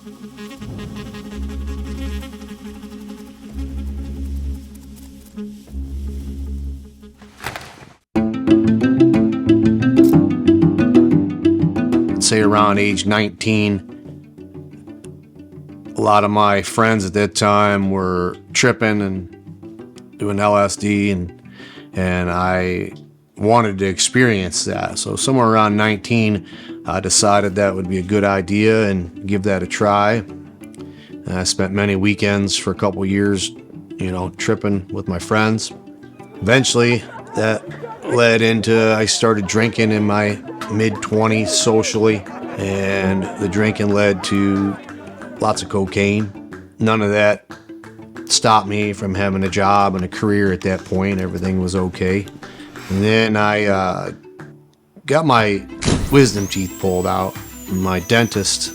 Say around age 19, a lot of my friends at that time were tripping and doing LSD, and I wanted to experience that. So somewhere around 19, I decided that would be a good idea and give that a try. And I spent many weekends for a couple years, tripping with my friends. Eventually, that led into I started drinking in my mid-20s socially, and the drinking led to lots of cocaine. None of that stopped me from having a job and a career at that point. Everything was okay. And then I got my wisdom teeth pulled out. My dentist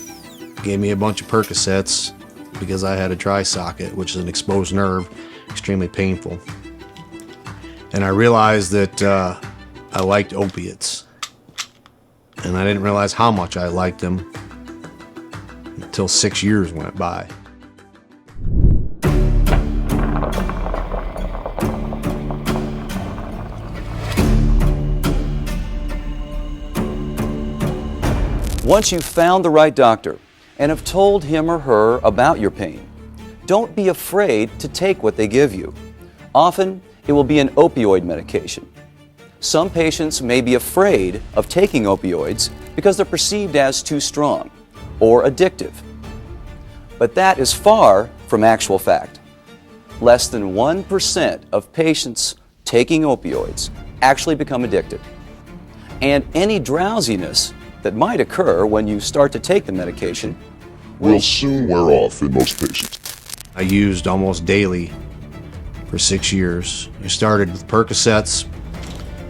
gave me a bunch of Percocets because I had a dry socket, which is an exposed nerve, extremely painful. And I realized that I liked opiates. And I didn't realize how much I liked them until 6 years went by. Once you've found the right doctor and have told him or her about your pain, don't be afraid to take what they give you. Often, it will be an opioid medication. Some patients may be afraid of taking opioids because they're perceived as too strong or addictive. But that is far from actual fact. Less than 1% of patients taking opioids actually become addicted. And any drowsiness that might occur when you start to take the medication will soon wear off in most patients. I used almost daily for 6 years. I started with Percocets,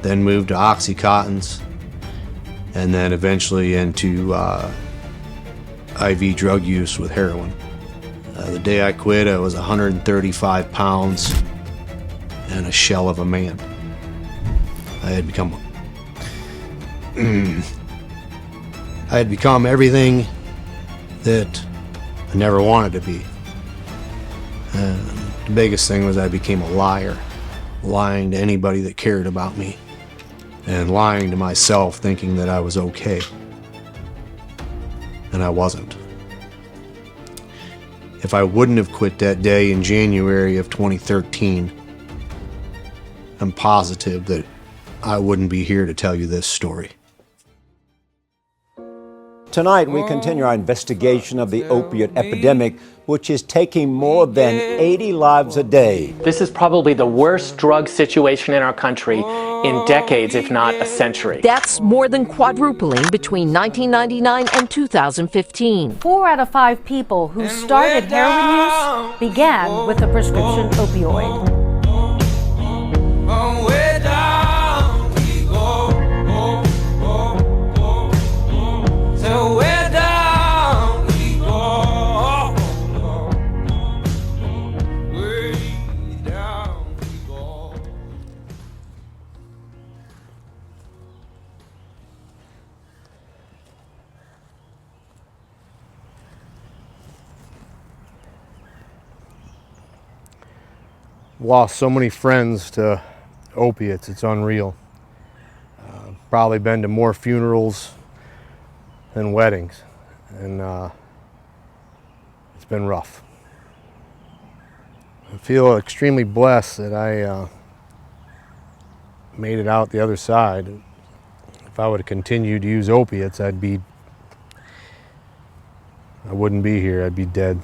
then moved to Oxycontins, and then eventually into IV drug use with heroin. The day I quit, I was 135 pounds and a shell of a man. I had become everything that I never wanted to be. The biggest thing was I became a liar, lying to anybody that cared about me, and lying to myself thinking that I was okay. And I wasn't. If I wouldn't have quit that day in January of 2013, I'm positive that I wouldn't be here to tell you this story. Tonight, we continue our investigation of the opiate epidemic, which is taking more than 80 lives a day. This is probably the worst drug situation in our country in decades, if not a century. Deaths more than quadrupling between 1999 and 2015. 4 out of 5 people who started heroin use began with a prescription opioid. Lost so many friends to opiates, it's unreal. Probably been to more funerals than weddings, and it's been rough. I feel extremely blessed that I made it out the other side. If I would have continued to use opiates, I wouldn't be here, I'd be dead.